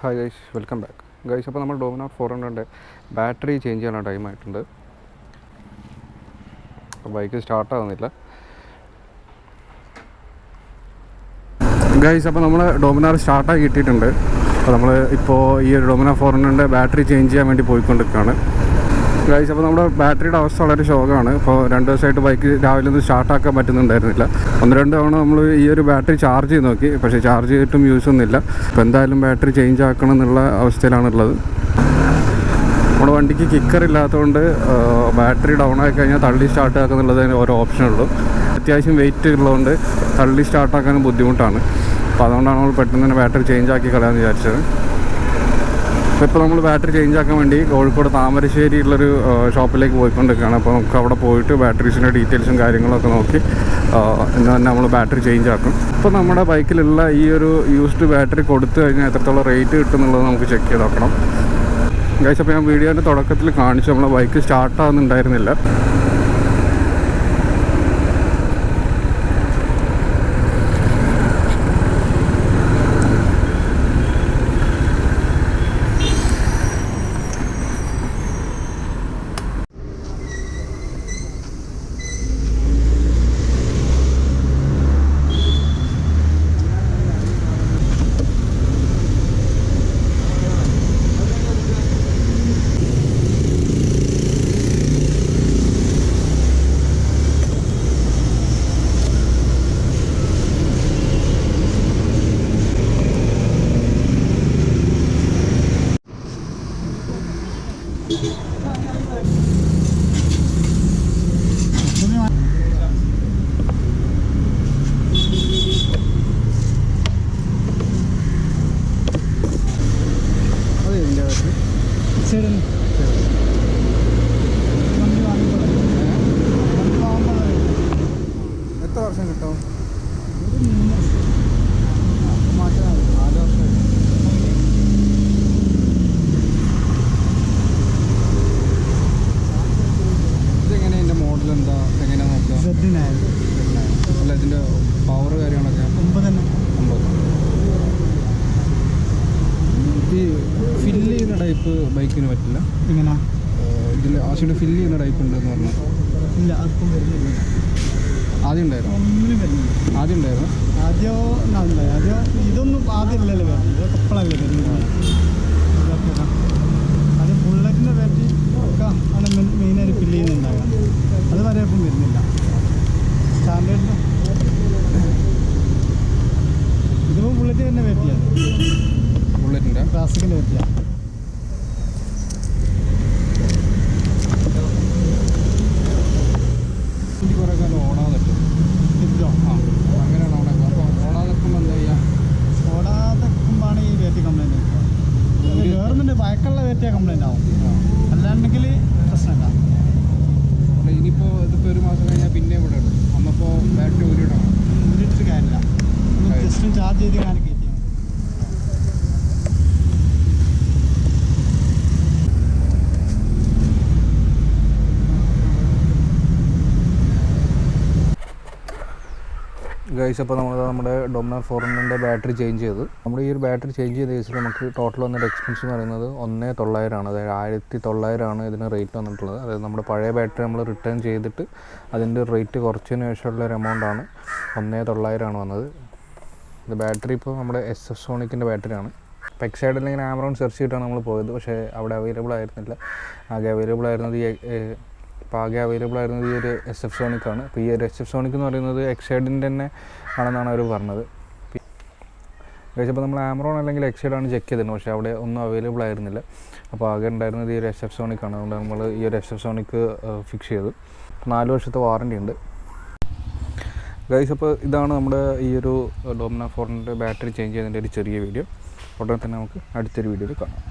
Hi guys, welcome back guys. അപ്പോൾ നമ്മൾ Dominar 400 battery change ചെയ്യാനുള്ള ടൈമായിട്ടുണ്ട്. അപ്പോൾ ബൈക്ക് സ്റ്റാർട്ടാകുന്നില്ല ഗൈസ്. അപ്പോൾ നമ്മൾ ഡോമിനോർ സ്റ്റാർട്ടാക്കി കിട്ടിയിട്ടുണ്ട്. അപ്പോൾ നമ്മൾ ഇപ്പോൾ ഈ ഒരു ഡോമിനോർ 400 ബാറ്ററി ചേഞ്ച് ചെയ്യാൻ വേണ്ടി പോയിക്കൊണ്ടിരിക്കുകയാണ് ഗൈസ്. അപ്പോൾ നമ്മുടെ ബാറ്ററിയുടെ അവസ്ഥ വളരെ ശോകമാണ്. ഇപ്പോൾ 2 ദിവസമായിട്ട് ബൈക്ക് രാവിലെ ഒന്നും സ്റ്റാർട്ടാക്കാൻ പറ്റുന്നുണ്ടായിരുന്നില്ല. 1-2 തവണ നമ്മൾ ഈ ഒരു ബാറ്ററി ചാർജ് ചെയ്ത് നോക്കി, പക്ഷേ ചാർജ് ചെയ്തിട്ടും യൂസ് ഒന്നുമില്ല. അപ്പോൾ എന്തായാലും ബാറ്ററി ചേഞ്ച് ആക്കണം എന്നുള്ള അവസ്ഥയിലാണുള്ളത്. നമ്മുടെ വണ്ടിക്ക് കിക്കർ ഇല്ലാത്തതുകൊണ്ട് ബാറ്ററി ഡൗൺ ആയി കഴിഞ്ഞാൽ തള്ളി സ്റ്റാർട്ട് ആക്കുക എന്നുള്ളതിന് ഓരോ ഓപ്ഷനുള്ളൂ. അത്യാവശ്യം വെയിറ്റ് ഉള്ളതുകൊണ്ട് തള്ളി സ്റ്റാർട്ടാക്കാനും ബുദ്ധിമുട്ടാണ്. അപ്പോൾ അതുകൊണ്ടാണ് നമ്മൾ പെട്ടെന്ന് തന്നെ ബാറ്ററി ചേഞ്ച് ആക്കി കളയാമെന്ന് വിചാരിച്ചത്. ഇപ്പോൾ നമ്മൾ ബാറ്ററി ചേഞ്ച് ആക്കാൻ വേണ്ടി കോഴിക്കോട് താമരശ്ശേരിയുള്ളൊരു ഷോപ്പിലേക്ക് പോയിക്കൊണ്ടിരിക്കുകയാണ്. അപ്പോൾ നമുക്ക് അവിടെ പോയിട്ട് ബാറ്ററീസിൻ്റെ ഡീറ്റെയിൽസും കാര്യങ്ങളൊക്കെ നോക്കി ഇന്ന് തന്നെ നമ്മൾ ബാറ്ററി ചേഞ്ച് ആക്കും. ഇപ്പോൾ നമ്മുടെ ബൈക്കിലുള്ള ഈ ഒരു യൂസ്ഡ് ബാറ്ററി കൊടുത്തു കഴിഞ്ഞാൽ എത്രത്തോളം റേറ്റ് കിട്ടും എന്നുള്ളത് നമുക്ക് ചെക്ക് ചെയ്ത് നോക്കണം ഗൈസ്. അപ്പോൾ ഞാൻ വീഡിയോൻ്റെ തുടക്കത്തിൽ കാണിച്ചു, നമ്മളെ ബൈക്ക് സ്റ്റാർട്ടാകുന്നുണ്ടായിരുന്നില്ല. എത്ര വർഷം കിട്ടും? ഇതെങ്ങനെ ഇതിൻ്റെ മോഡൽ എന്താ, എങ്ങനെയാ നോക്കുക? അല്ല, ഇതിൻ്റെ പവർ കാര്യങ്ങളൊക്കെ 9. ഈ ഫില്ല് ചെയ്യുന്ന ടൈപ്പ് ബൈക്കിന് പറ്റില്ല. ഇങ്ങനെ ഇതിൽ ആവശ്യമായിട്ട് ഫില്ല് ചെയ്യുന്ന ടൈപ്പ് ഉണ്ടെന്ന് പറഞ്ഞു. ഇല്ല, അതൊന്നും വരുന്നില്ല. ആദ്യം ഉണ്ടായിരുന്നു? ഒന്നിനും വരുന്നില്ല. ആദ്യം ഉണ്ടായിരുന്നു. ആദ്യം ഇതൊന്നും ആദ്യം ഇല്ലല്ലോ വരുന്നത്, ഇതൊക്കെ എപ്പോഴല്ലേ വരുന്നത്. അത് ബുള്ളറ്റിൻ്റെ ബാറ്ററി ഒക്കെ ആണ് മെയിനായിട്ട് ഫില്ല് ചെയ്യുന്നുണ്ടാകാം. അത് വരെ ഇപ്പം വരുന്നില്ല. സ്റ്റാൻഡേർഡിന് ഇതിപ്പോൾ ബുള്ളറ്റ് തന്നെ ബാറ്ററിയാണ്. ബുള്ളറ്റിൻ്റെ ക്ലാസിക്കിൻ്റെ ബാറ്ററിയാണ്. കുറേ കാലം ഓടാതെ പറ്റും. ഇതിലോ അങ്ങനെയാണ് ഓടാക്കുക. അപ്പോൾ ഓടാതെ നിൽക്കുമ്പോൾ എന്താ ചെയ്യുക? ഓടാതെ നിൽക്കുമ്പോഴാണ് ഈ ബാറ്ററി കംപ്ലൈൻറ്റ് വയ്ക്കുക. ഗവൺമെൻറ് വഴക്കുള്ള ബാറ്ററി കംപ്ലൈൻറ്റ് ആവും, അല്ലാണ്ടെങ്കിൽ പ്രശ്നമില്ല. ഇനിയിപ്പോൾ ഇതിപ്പോൾ 1 മാസം കഴിഞ്ഞാൽ പിന്നെ ഇവിടെ ഇടും. അന്നപ്പോൾ ബാറ്ററി ഊരിയിടണം. ഊരിയിട്ട് കാര്യമില്ല, ജസ്റ്റ് ചാർജ് ചെയ്ത് കാണിക്കുക. ഗൈസ്, അപ്പോൾ നമ്മുടെ ഡോമിനോർ 400 ബാറ്ററി ചേഞ്ച് ചെയ്ത് നമ്മുടെ ഈ ഒരു ബാറ്ററി ചേഞ്ച് ചെയ്ത കേസിൽ നമുക്ക് ടോട്ടൽ വന്നിട്ട് എക്സ്പെൻസ് എന്ന് പറയുന്നത് 1900 ആണ്. അതായത് 1900 ആണ് ഇതിന് റേറ്റ് വന്നിട്ടുള്ളത്. അതായത് നമ്മുടെ പഴയ ബാറ്ററി നമ്മൾ റിട്ടേൺ ചെയ്തിട്ട് അതിൻ്റെ റേറ്റ് കുറച്ചതിന് ശേഷമുള്ള ഒരു എമൗണ്ടാണ് 1900 ആണ് വന്നത്. ഇത് ബാറ്ററി ഇപ്പോൾ നമ്മുടെ SF സോണിക്കിൻ്റെ ബാറ്ററിയാണ്. ഇപ്പോൾ എക്സൈഡിൽ ഇങ്ങനെ ആമറോൺ സെർച്ച് ചെയ്തിട്ടാണ് നമ്മൾ പോയത്, പക്ഷേ അവിടെ അവൈലബിൾ ആയിരുന്നില്ല. ആകെ അവൈലബിൾ ആയിരുന്നത് ഈ ഒരു SF സോണിക്കാണ്. അപ്പോൾ ഈ ഒരു SF സോണിക് എന്ന് പറയുന്നത് എക്സൈഡിൻ്റെ തന്നെ ആണെന്നാണ് അവർ പറഞ്ഞത്. അപ്പോൾ നമ്മൾ ആമറോൺ അല്ലെങ്കിൽ എക്സൈഡാണ് ചെക്ക് ചെയ്തിരുന്നത്, പക്ഷേ അവിടെ ഒന്നും അവൈലബിൾ ആയിരുന്നില്ല. അപ്പോൾ ആകെ ഉണ്ടായിരുന്നത് ഈ ഒരു SF സോണിക്കാണ്. അതുകൊണ്ട് നമ്മൾ ഈ ഒരു SF സോണിക്ക് ഫിക്സ് ചെയ്തു. 4 വർഷത്തെ വാറൻറ്റി ഉണ്ട് ഗൈസ്. അപ്പോൾ ഇതാണ് നമ്മുടെ ഈ ഒരു ഡോമിനോർ 400 ബാറ്ററി ചേഞ്ച് ചെയ്തതിൻ്റെ ഒരു ചെറിയ വീഡിയോ. ഉടനെ തന്നെ നമുക്ക് അടുത്തൊരു വീഡിയോയിൽ കാണാം.